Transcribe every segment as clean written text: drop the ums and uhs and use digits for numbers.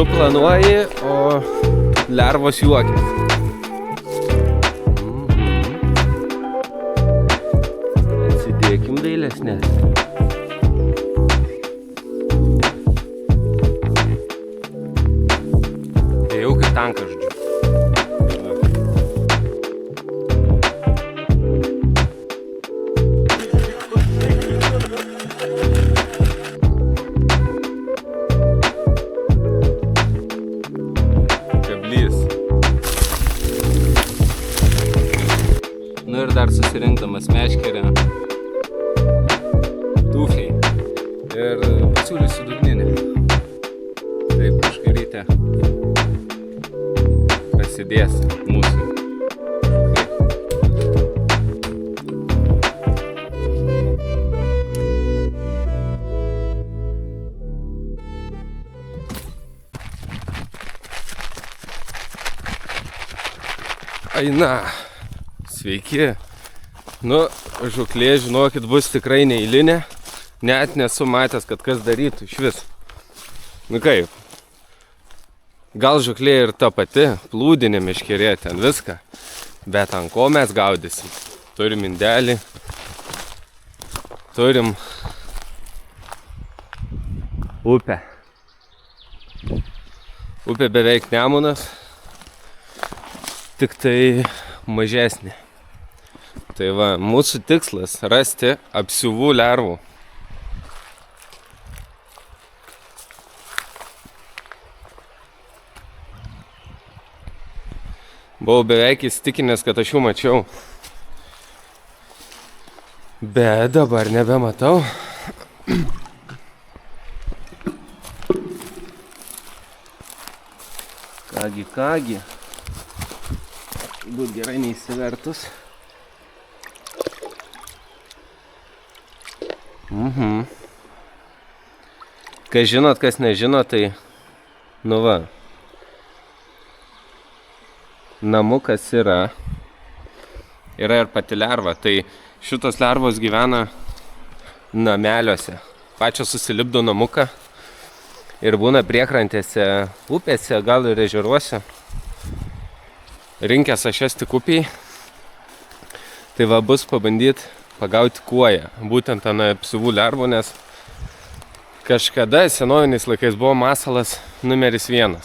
Tu planuoji, o lervos juokia. Atsidėkim dailesnės. Ėjau kaip tankas, žodžiu. Nu ir dar susirinkdamas meškerę, tūfliai ir pasiūlysiu dugninį. Taip, kažkarytę prasidės mūsų. Aina. Sveiki. Nu, žuklė, žinokit, bus tikrai neeilinė. Net nesu matęs, kad kas darytų iš vis. Nu kaip, gal žuklė ir ta pati, plūdinė meškerė, ten viską. Bet ant ko mes gaudysim? Turim indelį. Turim upę. Upė beveik Nemunas. Tik tai mažesnė. Tai va, mūsų tikslas rasti apsiuvų lervų. Buvau beveik įsitikinęs, kad aš jų mačiau. Bet dabar nebematau. Kągi. Būt gerai neįsivertus. Kas žinot, kas nežinot, tai nu va. Namukas yra ir pati lerva. Tai šitos lervos gyvena nameliuose. Pačios susilipdo namuką ir būna priekrantėse, upėse, gal ir ežeruose. Rinkęs aš jas tik upiai. Tai va, bus pabandyti pagauti kuoją, būtent ant apsiuvų lervų, nes kažkada senoviniais laikais buvo masalas numeris 1.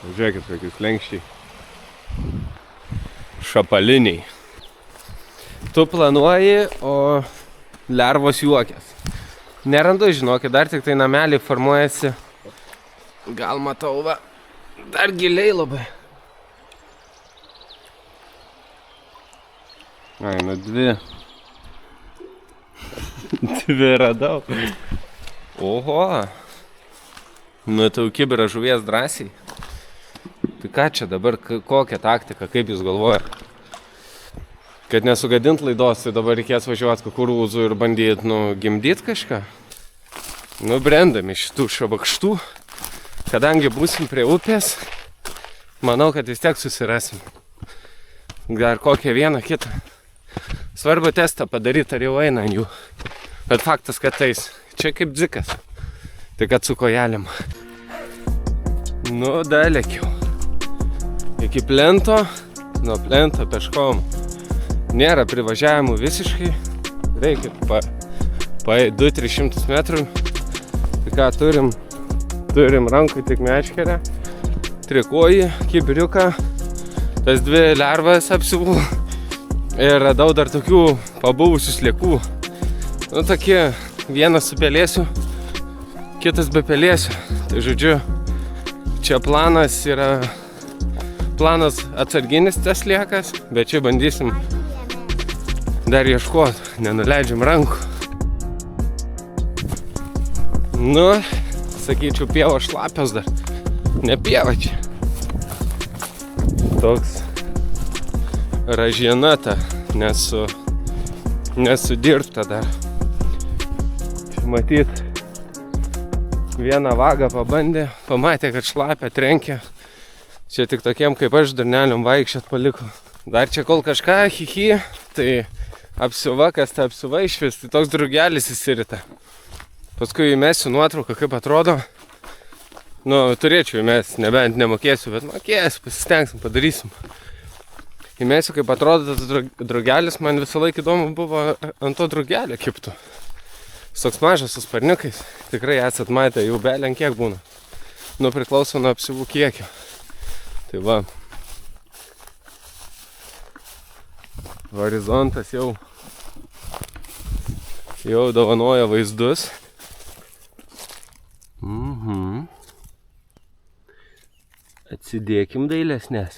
Žiūrėkit, kokie slenkščiai. Šapaliniai. Tu planuoji, o lervos juokias. Nerandu, žinokit, dar tik tai nameliai formuojasi. Gal matau, va, dar giliai labai. Ai, nu 2. 2 radau. Oho. Nu, tau kibirą žuvies drąsiai. Tai ką čia dabar, kokią taktiką, kaip jūs galvojat? Kad nesugadint laidos, tai dabar reikės važiuoti kukurūzų ir bandyti, gimdyti kažką? Brendami šitų šabakštų, kadangi būsim prie upės, manau, kad vis tiek susirasim. Dar kokią vieną kitą. Svarbu testą padaryti, ar jau eina ant jų. Bet faktas, kad tais. Čia kaip dzikas. Tik kad su kojelėm. Nu, dalėkiau. Iki plento. Nuo plento peškom. Nėra privažiavimų visiškai. Reikia 200-300 metrų. Tai ką turim? Turim rankui tik meškerę. Trikojį, kibiriuką. Tas 2 lervas apsiuvų. Ir radau dar tokių pabuvusių sliekų. Nu, tokie, vienas su pelėsiu, kitas be pelėsiu. Tai žodžiu, čia planas yra, atsarginis tas sliekas, bet čia bandysim dar ieškoti, nenuleidžiam rankų. Nu, sakyčiau, pieva šlapios dar, ne pieva čia. Toks ražienata, nesudirbta dar. Čia matyt, vieną vagą pabandė, pamatė, kad šlapia, trenkė. Čia tik tokiem kaip aš durnelium vaikščiot paliko. Dar čia kol kažką, tai apsiuva, kas ta apsiuva išvis, tai toks drugelis įsirita. Paskui įmesiu nuotrauką, kaip atrodo. Nu, turėčiau įmest, nebent nemokėsiu, bet mokėsiu, pasistengsim, padarysim. Įmesiu, kaip atrodo tas drugelis, man visą laiką įdomu buvo ant to drugelio kiptų. Toks mažas su sparniukais, tikrai esat matę, jau belen kiek būna. Nu, priklauso nuo apsiuvų kiekio. Tai va. Horizontas jau dovanoja vaizdus. Atsidėkim dailesnės.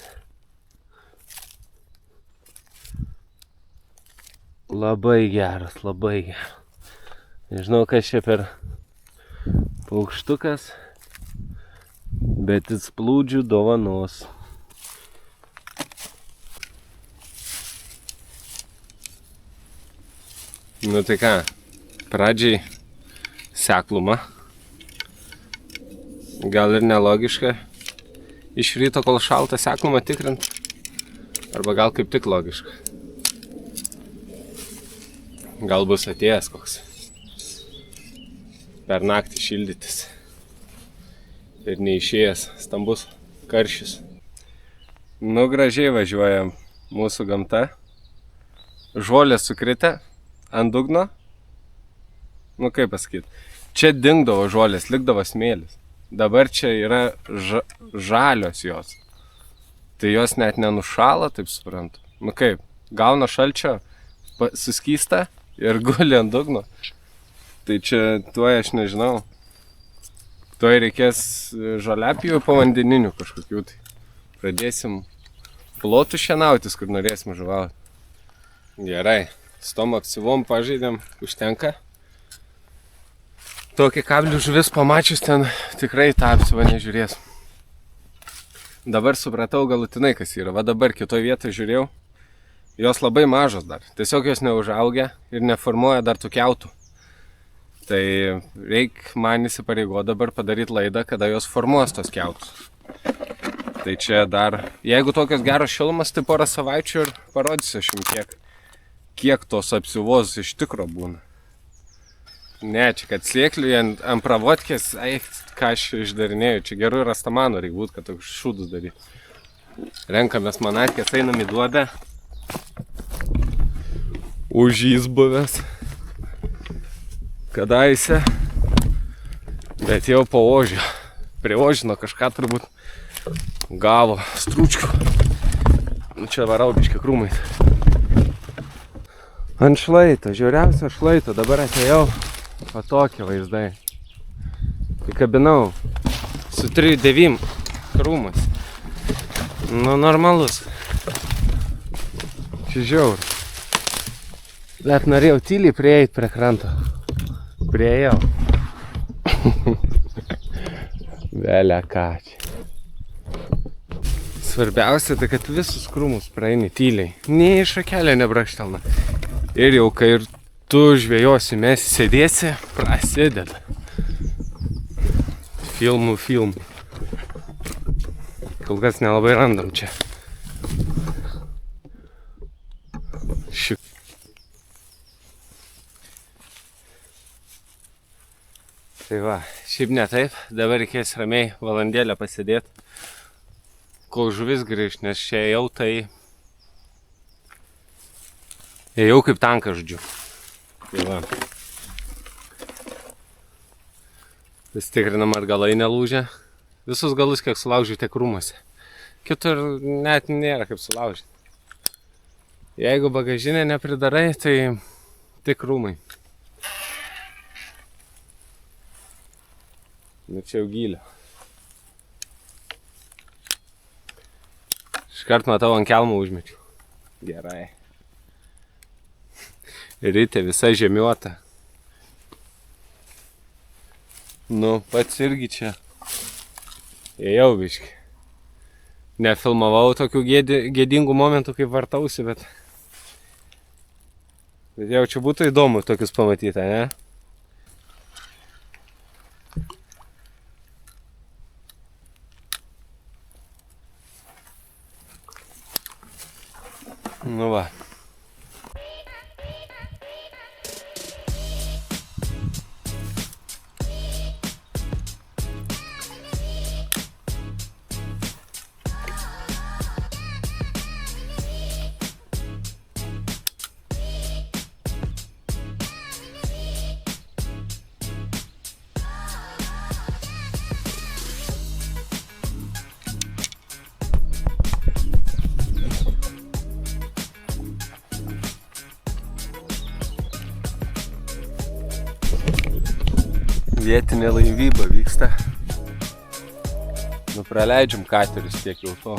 Labai geras, labai geras. Nežinau, kas čia per paukštukas, bet jis plūdžių dovanos. Nu tai ką, pradžiai sekluma. Gal ir nelogiška iš ryto, kol šalta, seklumą tikrint. Arba gal kaip tik logiška. Gal bus atėjęs koks per naktį šildytis. Ir neišėjęs stambus karšis. Nu, gražiai važiuoja mūsų gamta. Žolės sukritę ant dugno. Nu, kaip pasakyt. Čia dingdavo žolės, likdavo smėlis. Dabar čia yra žalios jos. Tai jos net nenušala, taip suprantu. Nu kaip, gauna šalčio, suskysta ir guli ant dugno. Tai čia tuoj aš nežinau. Tuoj reikės žoliapjūvių povandeninių kažkokių. Tai pradėsim plotų šienautis, kur norėsim žuvauti. Gerai, su tom aktyvom pažaidėm, užtenka. Tokį kablių žuvis pamačius ten tikrai tą apsivą nežiūrės. Dabar supratau galutinai, kas yra. Va dabar kitoje vietoje žiūrėjau. Jos labai mažos dar. Tiesiog jos neužaugia ir neformuoja dar tų kiautų. Tai reik man įsipareigo dabar padaryti laidą, kada jos formuos tos kiautus. Tai čia dar, jeigu tokios geros šilumas, tai porą savaičių ir parodysiu aš jums kiek tos apsiuvos iš tikro būna. Ne, čia kad sėkliui ant pravotkės, ką aš išdarinėjau, čia gerų rastamano reikia būt, kad tokius šūdus daryti. Renkamės manatkės, einam į duobę. Užys buvęs. Kadaise. Bet jau po ožio. Prie ožino kažką turbūt gavo stručkių. Nu čia varau biškį krūmais. Ant šlaito, žiauriausio šlaito, dabar atėjau. O tokie vaizdai. Įkabinau su 3-9 krūmas. Nu, normalus. Čia žiaur. Bet norėjau tyliai prieiti prie kranto. Priejau. Belia ką čia. Svarbiausia, tai kad visus krūmus praeini tyliai. Nei šakelė nebrakštelna. Ir jau kai ir tu žvejosi, mes sėdėsi, prasideda. Filmų. Kol kas nelabai randam čia. Tai va, šiaip ne taip, dabar reikės ramiai valandėlę pasėdėti, kol žuvis grįž, nes čia ėjau kaip tankas, žodžiu. Tai va. Pasitikrinam, ar galai nelūžia. Visus galus kiek sulaužiu tiek krūmuose. Kitur net nėra kaip sulaužyti. Jeigu bagažinę nepridarai, tai tik krūmai. Nu čia jau gylio. Iškart matau ant kelmų užmečiau. Gerai. Rytė visa žemiuota. Nu, pats irgi čia. Ėjau biškį. Nefilmavau tokių gėdingų momentų, kaip vartausi, bet jau čia būtų įdomu tokius pamatyti, ne? Nu va. Vietinė laivyba vyksta. Nu, praleidžiam katerius tiek jau to.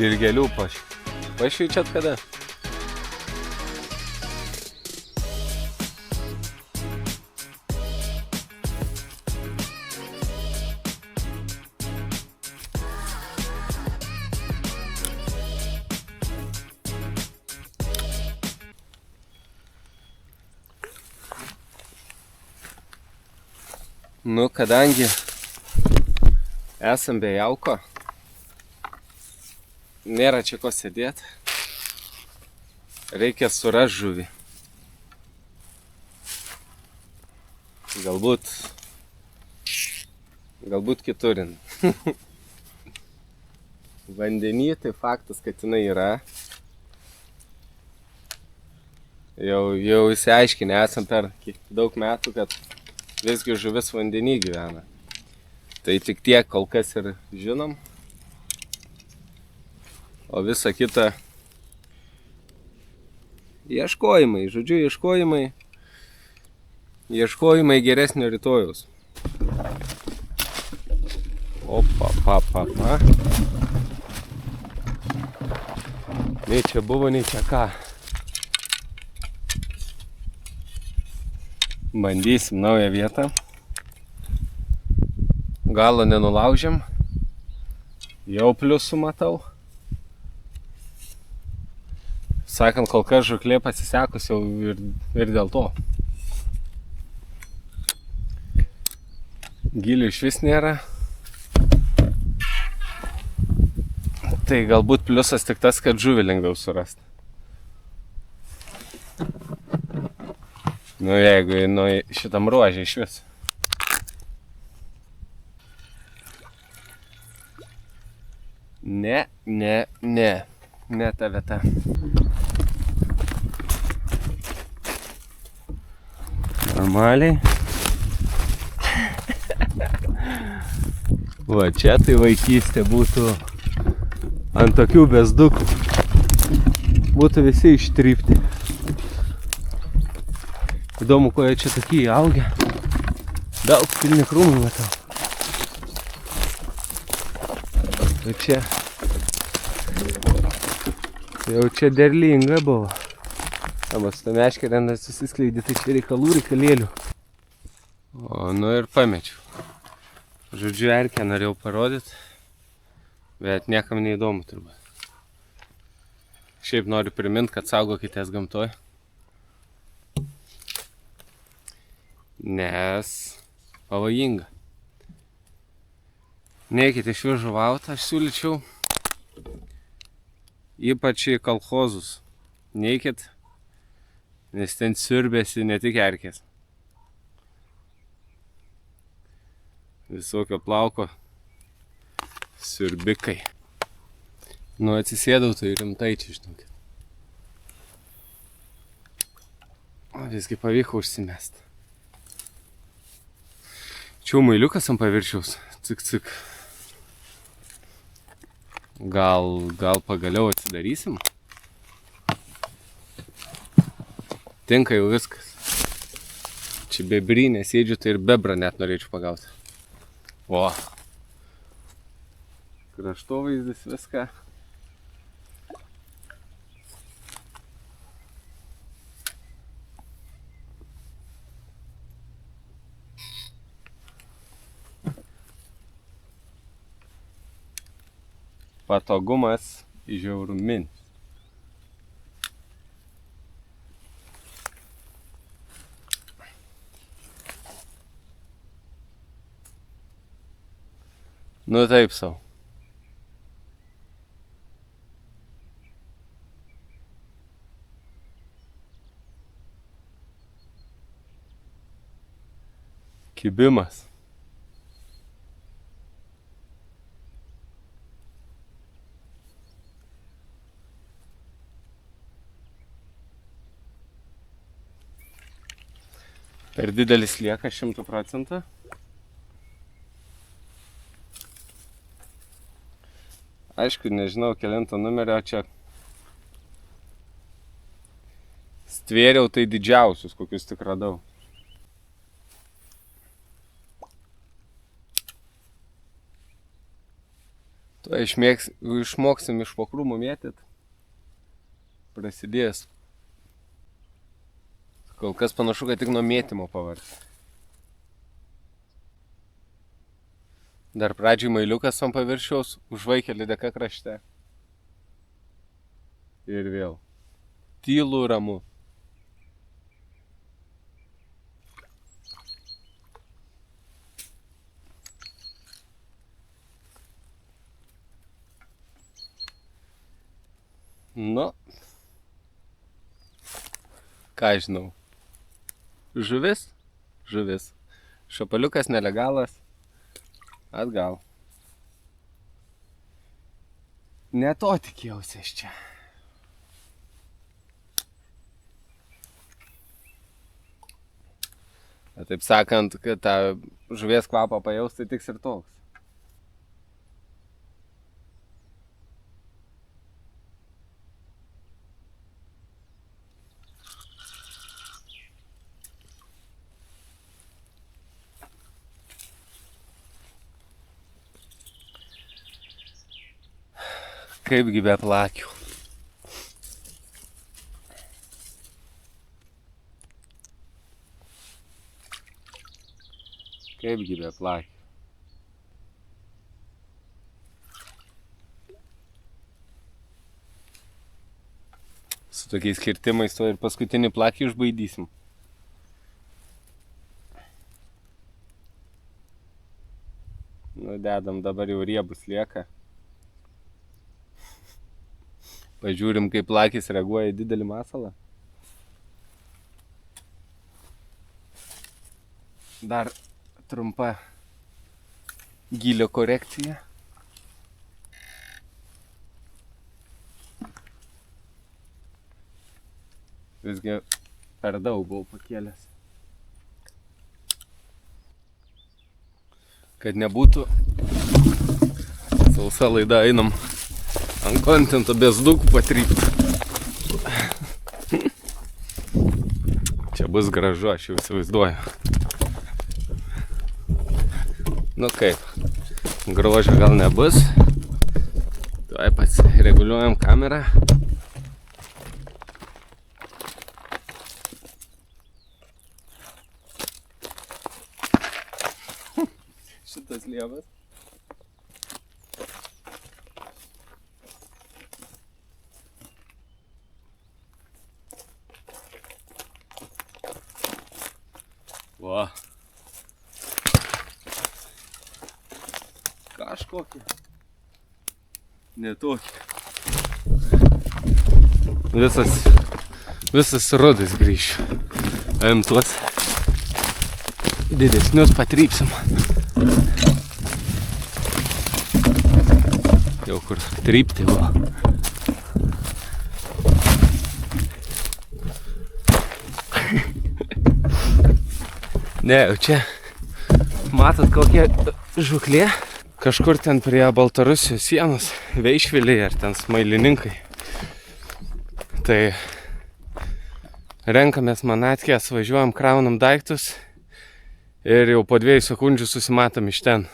Dilgelių pašvyčiat kada? Nu, kadangi esam be jauko, nėra čia ko sėdėt, reikia surast žuvį. Galbūt kiturin. Vandenį, tai faktas, kad jinai yra. Jau įsiaiškinę esam per daug metų, kad visgi žuvis vandenį gyvena. Tai tik tiek kol kas ir žinom. O visa kita ieškojimai, žodžiu, ieškojimai geresnio rytojaus. Opa. Nei čia buvo, nei čia ką. Bandysim naują vietą. Galo nenulaužėm. Jau pliusų matau. Sakant, kol kas žuklė pasisekus jau ir dėl to. Gilių išvis nėra. Tai galbūt pliusas tik tas, kad žuvį lengviau surast. Nu, jeigu šitam ruožė išvis. Ne ta vieta. Normaliai. Va, čia tai vaikystė būtų ant tokių bezdukų. Būtų visi ištrypti. Įdomu, ko jie čia tokie augę. Daug pilni krūmų matau. Jau čia derlinga buvo. Arba su ta meškerė susiskleidė, tai čia reikalėlių. O, nu ir pamečiau. Žodžiu, erkę norėjau parodyti, bet niekam neįdomu turbūt. Šiaip noriu priminti, kad saugokitės gamtoj. Nes pavojinga. Neikit išvis žuvaut, aš siūlyčiau. Ypač į kolchozus. Neikit, nes ten siurbėsi ne tik erkės. Visokio plauko siurbikai. Nu, atsisėdau, tai rimtai čia, žinokit. O, visgi pavyko užsimest. Čia muiliukas ant paviršiaus. Cik. Gal pagaliau atsidarysim? Tinka jau viskas. Čia bebrynė sėdžiu, tai ir bebrą net norėčiau pagauti. O. Kraštovaizdis viską. Patogumas žiauruminis. Nu taip sau. Kibimas. Per didelis lieka 100%. Aišku, nežinau, kelinto numerio čia stvėriau tai didžiausius, kokius tik radau. Tu išmoksim iš po krūmų mėtyt. Prasidės. Kol kas panašu, kad tik nuo mėtymo pavargs. Dar pradžiai mailiukas ant paviršiaus, užvaikė lydeka krašte. Ir vėl. Tylu, ramu. Nu. Ką žinau. Žuvis? Žuvis. Šapaliukas nelegalas. Atgal. Ne to tikėjausi aš čia. Taip sakant, kad tą žuvies kvapą pajaus, tai tiks ir toks. Kaipgi be plakių. Kaipgi be plakių. Su tokiais kirtimais to ir paskutinį plakį išbaidysim. Nu, dedam, dabar jau riebus lieka. Pažiūrim, kaip plakis reaguoja į didelį masalą. Dar trumpa gylio korekcija. Visgi per daug buvau pakėlęs. Kad nebūtų sausa laida, einam ant kontento bezdukų patrypti. Čia bus gražu, aš jau įsivaizduoju. Nu kaip, grožio gal nebus. Tuoj pats reguliuojam kamerą. Šitas lievas. Va. Kažkokie. Ne tokie. Visas rudas grįš. Aim tuos didesnius patrypsim. Jau kur trypti buvo. Ne, jau čia matot kokia žuklė. Kažkur ten prie Baltarusijos sienos, Veišviliai ar ten Smailininkai. Tai renkamės manatkės, važiuojam, kraunam daiktus ir jau po 2 sekundžių susimatom iš ten.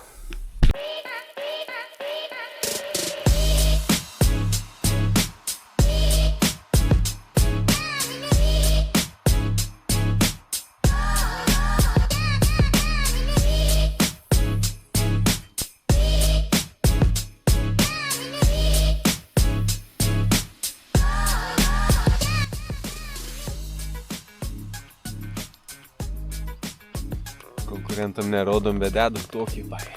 Konkurentam nerodom, bet dedam tokį bairį.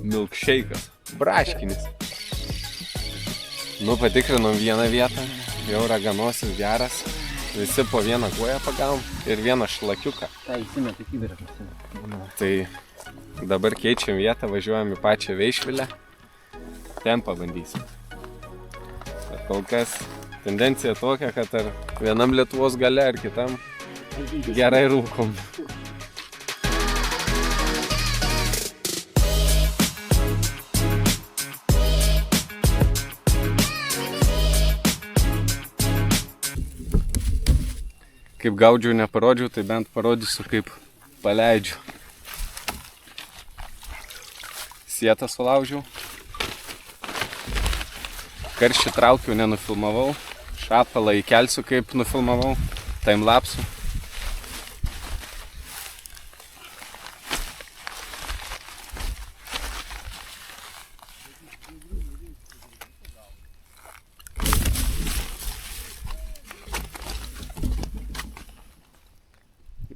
Milksheikas, braškinis. Nu, patikrinom vieną vietą, jau raganosis geras. Visi po vieną koją pagavom ir vieną šlakiuką. Tai dabar keičiam vietą, važiuojam į pačią Veišvilę. Ten pabandysim. Bet kol kas Tendencija tokia, kad ar vienam Lietuvos gale, ar kitam gerai rūkom. Kaip gaudžiau, neparodžiau, tai bent parodysiu, kaip paleidžiu. Sietą sulaužiau. Karšį traukiau, nenufilmavau. Šapalą įkelsiu, kaip nufilmavau. Timelapsų.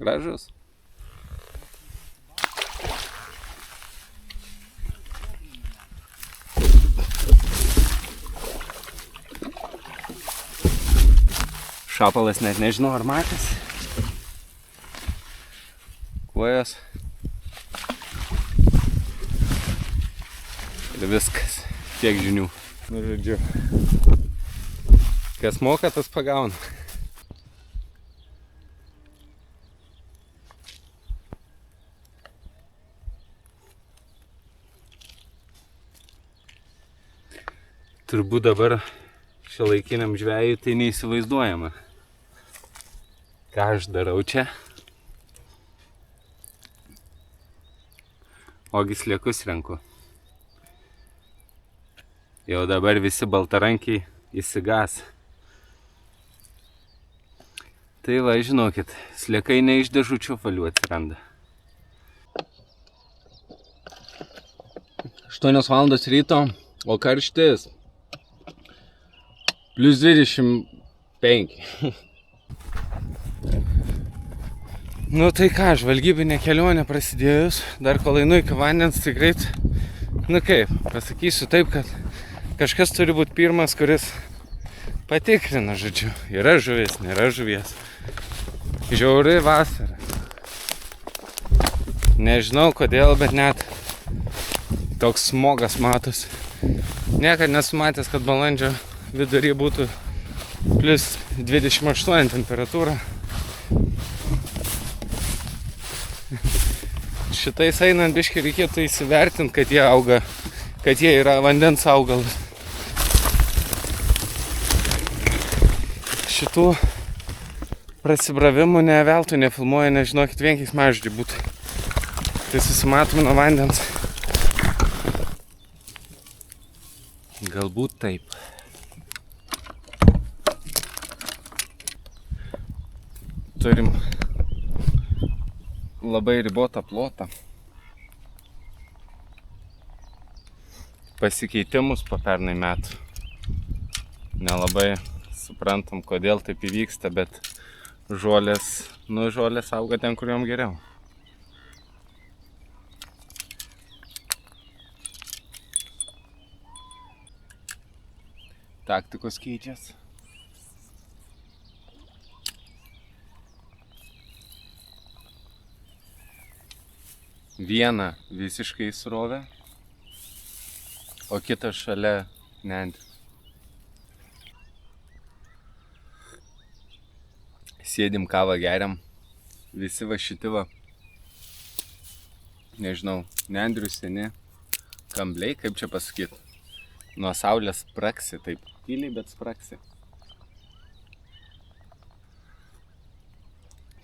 Gražus. Šapalas net nežinau, ar matęs. Kojas. Ir viskas. Tiek žinių. Nu, žodžiu. Kas moka, tas pagauna. Turbūt dabar šiuolaikiniam žvejui tai neįsivaizduojama. Ką aš darau čia? Ogi sliekus renku. Jau dabar visi baltarankiai įsigas. Tai va, žinokit, sliekai ne iš dėžučių apvalių atsiranda. 8 valandos ryto, o karštis +25. Nu tai ką, žvalgybinė kelionė prasidėjus, dar kol einu iki vandens, tai greit, nu kaip, pasakysiu taip, kad kažkas turi būti pirmas, kuris patikrina, žodžiu, yra žuvis, nėra žuvies. Žiauri vasara. Nežinau kodėl, bet net toks smogas matos. Niekad nesu matęs, kad balandžio vidury būtų +28 temperatūra. Šitais einant biškį reikėtų įsivertinti, kad jie auga, kad jie yra vandens augalas. Šitų prasibravimų ne veltui nefilmuoja, nežinokit, vien keiksmažodžiai būtų. Tai susimatom nuo vandens. Galbūt taip. Turim labai ribotą plotą. Pasikeitimus po pernai metų. Nelabai suprantam, kodėl taip įvyksta, bet žolės auga ten, kur jom geriau. Taktikos keičiasi. Vieną visiškai srovę, o kitą šalia nendrių. Sėdim, kavą geriam, visi va šiti va, nežinau, nendrių seni kambliai, kaip čia pasakyti, nuo saulės spraksi, taip tyliai, bet spraksi.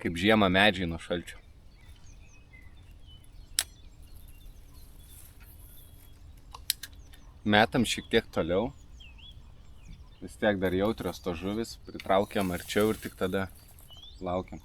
Kaip žiemą medžiai nuo šalčio. Metam šiek tiek toliau, vis tiek dar jautrios to žuvis, pritraukiam arčiau ir tik tada laukiam.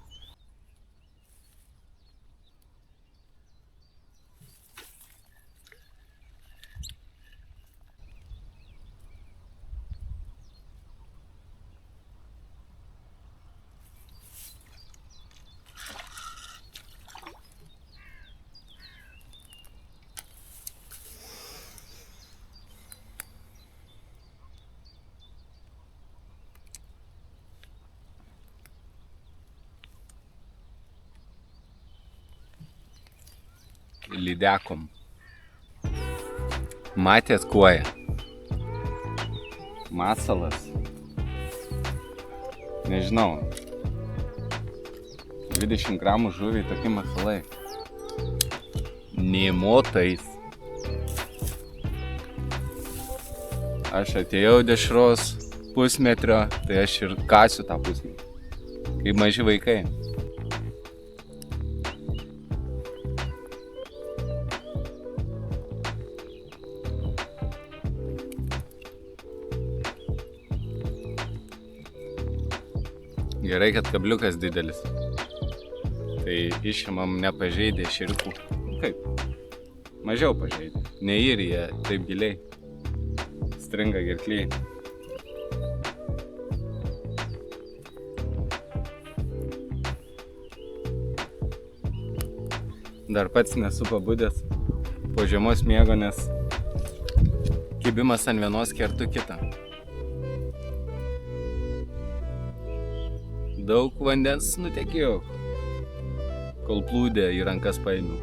Lydekom. Matėt koją. Masalas. Nežinau. 20 gramų žuviai tokie masalai. Nė motais. Aš atėjau dešros pusmetrio, tai aš ir kasiu tą pusmetrį. Kaip maži vaikai. Gerai, kad kabliukas didelis. Tai išimam nepažeidę širkų. Kaip? Mažiau pažeidę. Neįri jie taip giliai. Stringa gerkliai. Dar pats nesu pabudęs po žiemos miego, nes kibimas ant vienos kertų kitą. Daug vandens nutekėjau, kol plūdę į rankas paėmiau.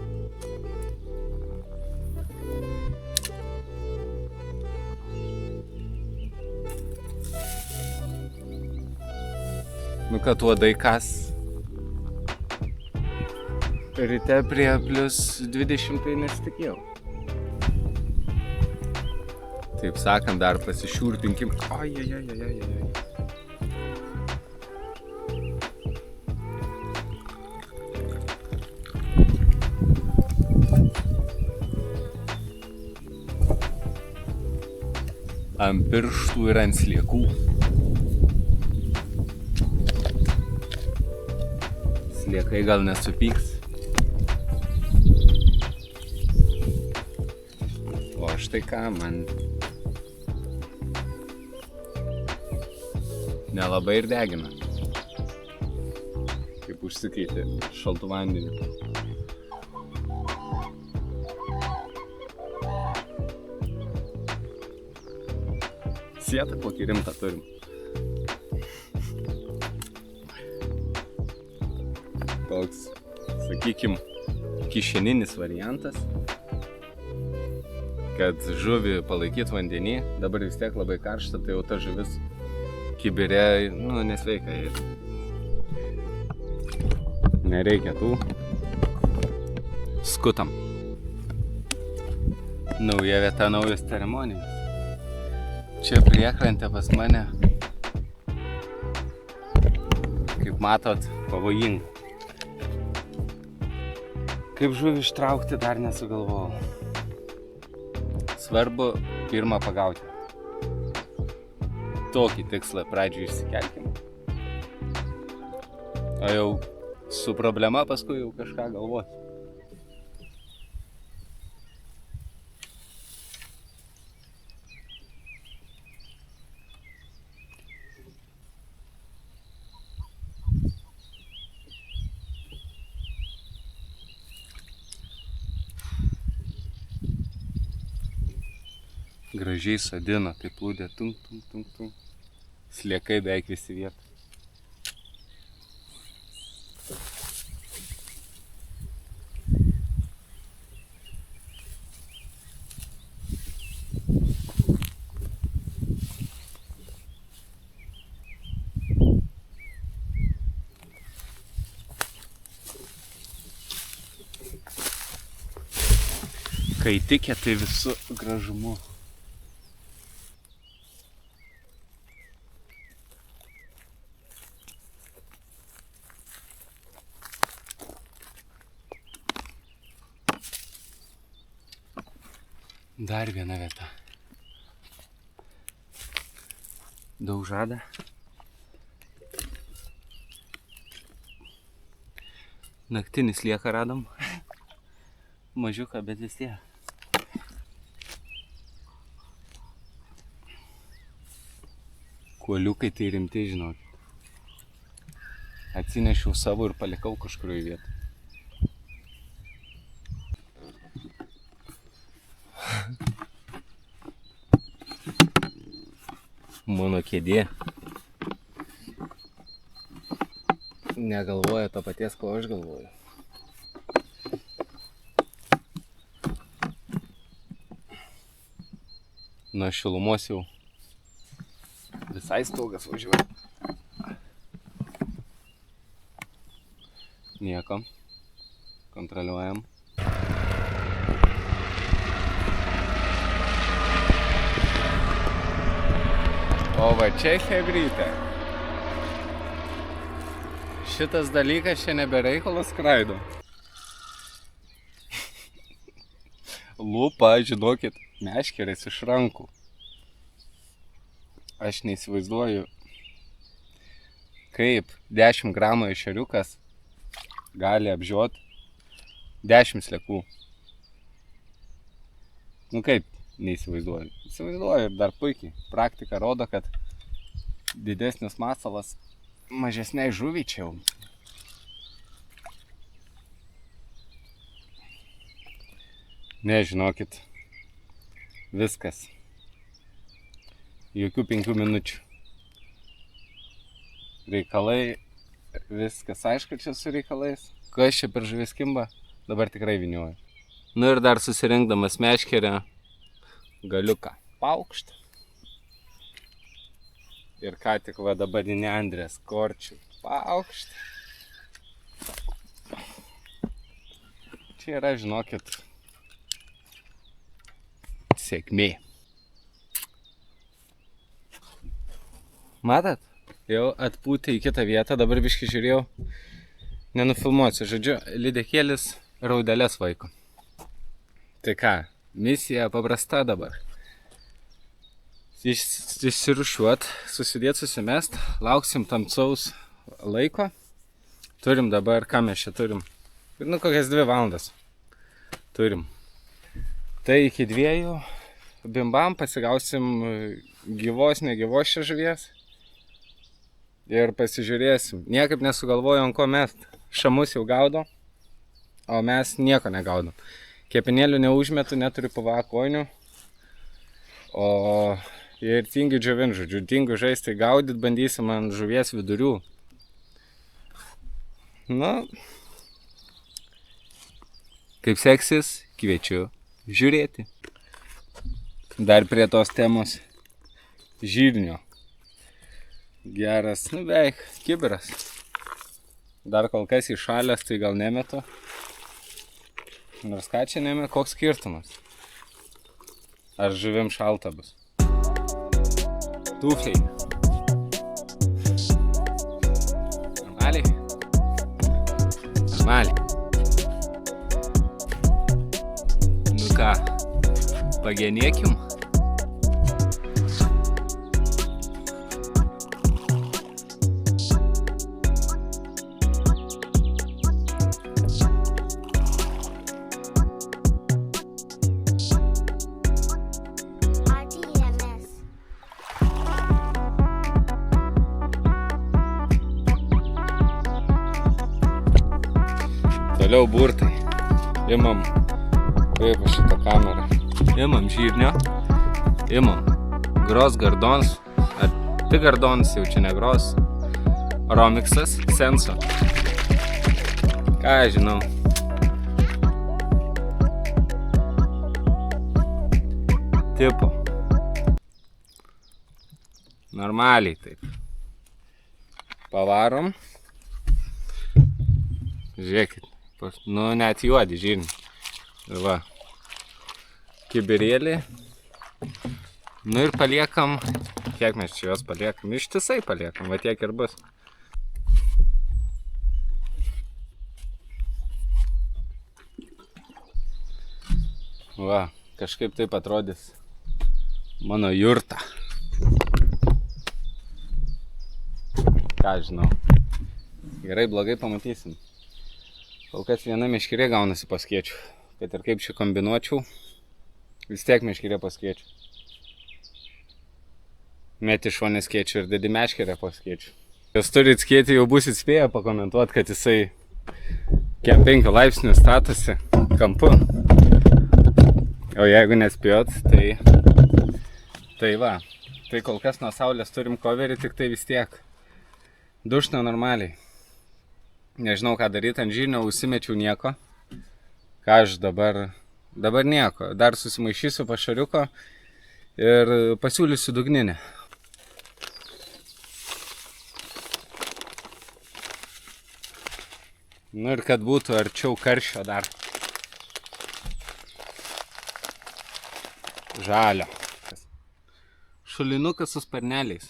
Nu kad uodai kas? Ryte prie plius 20 tai nesitikėjau. Taip sakant, dar pasišiurpinkim. Ojojojojojoj. Ant pirštų ir ant sliekų. Sliekai gal nesupyks. O štai ką, man nelabai ir degina. Kaip užsikeitė šaltu vandeniu. Sietą kokį rimtą turim. Toks, sakykim, kišeninis variantas, kad žuvį palaikyt vandenį, dabar vis tiek labai karšta, tai jau ta žuvis kibire, nesveika ėsti. Nereikia tų. Skutam. Nauja vieta, naujos ceremonijos. Čia priekrantė pas mane, kaip matot, pavojinga. Kaip žuvį ištraukti dar nesugalvojau. Svarbu pirmą pagauti. Tokį tikslą pradžioj išsikelkim. O jau su problema paskui jau kažką galvoti. Gražiai sodino, tai plūdė tum. Sliekai beveik visi vietoj. Kai tikė, tai visu gražumu. Dar viena vieta. Daug žada. Naktinį slieką radom. Mažiuką, bet vis tiek. Kuoliukai tai rimti, žinot. Atsinešiau savo ir palikau kažkurioje vietoje. Mano kėdė negalvoja to paties, ko aš galvoju. Nuo šilumos jau visai stogas važiuoja. Nieko. Kontroliuojam. O va čia chebrytė. Šitas dalykas čia nebereikalas skraido. Lupa, žinokit, meškerės iš rankų. Aš neįsivaizduoju, kaip 10 gramų ešeriukas gali apžiot 10 sliekų. Nu kaip neįsivaizduoju? Įsivaizduoju ir dar puikiai. Praktika rodo, kad didesnis masalas mažesniai žuviai čia jau. Nežinokit, viskas. Jokių 5 minučių. Reikalai, viskas aišku čia su reikalais. Kas čia per žuvis kimba, dabar tikrai vynioju. Nu ir dar susirinkdamas meškerę, galiuką paukštą. Ir ką tik va dabar į nendrės korčių paukštą. Čia yra, žinokit, sėkmė. Matot? Jau atpūtė į kitą vietą, dabar biškį žiūrėjau. Nenufilmuosiu, žodžiu, lydekėlis raudeles vaiko. Tai ką, misija paprasta dabar. Išsirušiuot, susidėt, susimest, lauksim tamsaus laiko. Turim dabar, ką mes čia turim? Nu, kokias 2 valandas turim. Tai iki 2 bimbam pasigausim gyvos, negyvos čia žuvies. Ir pasižiūrėsim. Niekaip nesugalvojom, ko mest. Šamus jau gaudo, o mes nieko negaudom. Kepinėlių neužmetu, neturiu PVA kojinių. O ir tingiu džiovint, žodžiu. Tingiu žaisti gaudyt, bandysim ant žuvies vidurių. Nu, kaip seksis, kviečiu žiūrėti. Dar prie tos temos žirnio. Geras, nu beveik, kibiras. Dar kol kas įšalęs, tai gal nemetu. Nors ką čia nemetu, koks skirtumas? Ar žuvim šalta bus? Tūfliai. Normaliai? Normaliai. Nu ką, pagenėkim? Toliau burtai. Imam, kaip šitą kamerą. Imam žirnio. Imam gros gardons. Ar tik gardons, jau čia ne gros. Romixas, senso. Ką žinau. Tipo. Normaliai taip. Pavarom. Žiūrėkit. Nu, net juodi žirniai. Va. Kibirėlį. Nu ir paliekam. Kiek mes čia juos paliekam? Ištisai paliekam, va tiek ir bus. Va, kažkaip taip atrodys mano jurta. Ką žinau. Gerai, blogai pamatysim. Kol kas viena meškerė gaunasi paskėčių. Kad ir kaip čia kombinuočiau, vis tiek meškerė paskėčių. Meti šonės skėčių ir dedi meškerę paskėčių. Jūs turit skėti, jau busit spėję pakomentuoti, kad jisai kem 5 laipsnių statosi kampu. O jeigu nespėjot, tai va. Tai kol kas nuo saulės turim coverį, tik tai vis tiek dušna normaliai. Nežinau, ką daryti, ant žirnio užsimečiau nieko. Ką aš dabar nieko. Dar susimaišysiu pašariuko ir pasiūlysiu dugninę. Nu ir kad būtų arčiau karščio dar. Žalio. Šulinukas su sparneliais.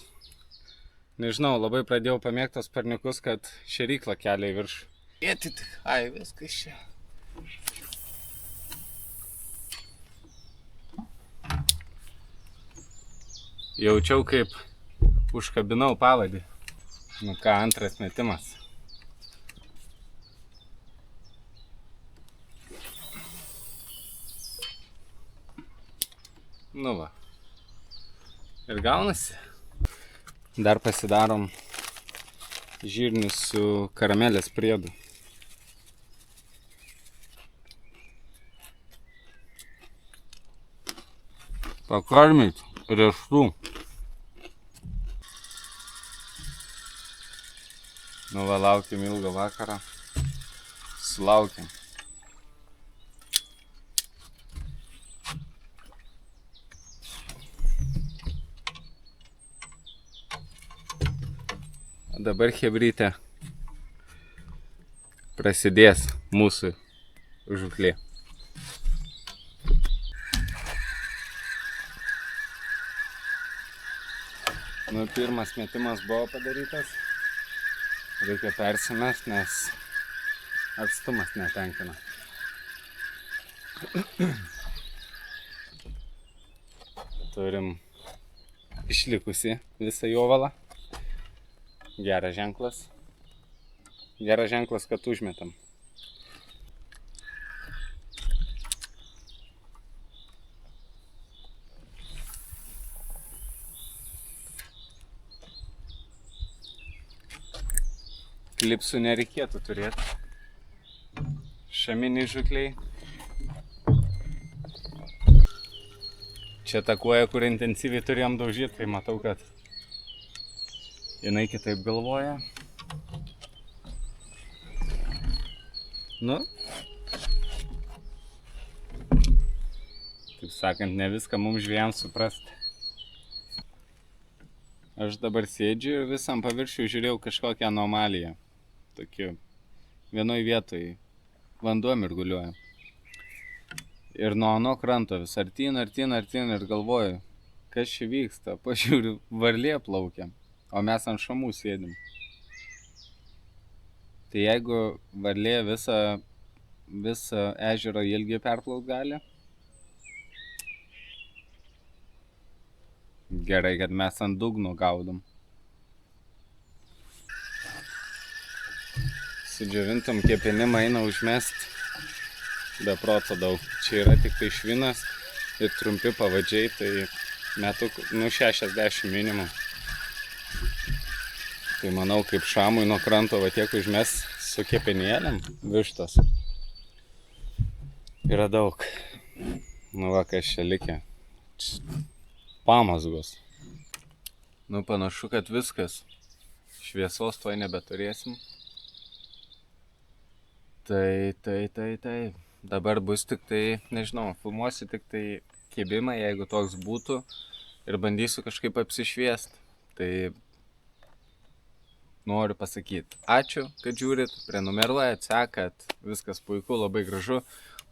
Nežinau, labai pradėjau pamėgti tos sparniukus, kad šėryklą kelia į viršų. Ėtit, ai, viskas čia. Jaučiau, kaip užkabinau pavadį. Nu ką, antras metimas. Nu va. Ir gaunasi. Dar pasidarom žirnius su karamelės priedu. Pakarmyt riešutų. Nu va, laukiam ilgą vakarą. Sulaukiam. Dabar chebrytė prasidės mūsų žūklė. Nu, pirmas metimas buvo padarytas. Reikia persimest, nes atstumas netenkina. Turim išlikusi visą jovalą. Geras ženklas. Geras ženklas, kad užmetam. Klipsų nereikėtų turėti. Šaminiai žukliai. Čia ta koja, kur intensyviai turėjom daužyti, tai matau, kad jinai kitaip galvoja. Nu. Taip sakant, ne viską mums žvėjams suprasti. Aš dabar sėdžiu ir visam paviršių žiūrėjau kažkokią anomaliją. Tokiu vienoj vietoj vanduo mirguliuoja. Ir nuo kranto vis artyn ir galvoju, kas čia vyksta. Pažiūriu, varlė plaukia, o mes ant šamų sėdim. Tai jeigu varlė visą ežero ilgį perplaut gali, gerai, kad mes ant dugno gaudom. Sudžiovintom kepenim eina užmest be proto daug. Čia yra tik tai švinas ir trumpi pavadžiai, tai metu 60 minimum. Tai manau, kaip šamui nuo kranto va tiek užmes su kepenėlėm vištos. Yra daug. Nu va, kas čia likę. Pamazgos. Nu panašu, kad viskas. Šviesos tuoj nebeturėsim. Tai. Dabar bus tik tai, nežinau, filmuosiu tik tai kibimą, jeigu toks būtų. Ir bandysiu kažkaip apsišviest. Tai noriu pasakyti ačiū, kad žiūrit, prenumeruojat, sekat. Viskas puiku, labai gražu.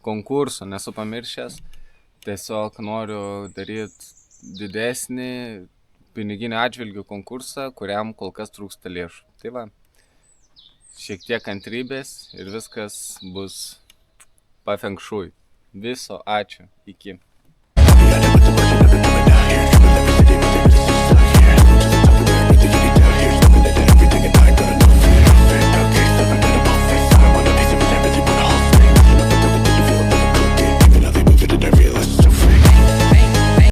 Konkurso nesu pamiršęs. Tiesiog noriu daryti didesnį piniginį atžvilgių konkursą, kuriam kol kas trūksta lėšų. Tai va, šiek tiek kantrybės ir viskas bus pafeng šui. Viso ačiū. Iki.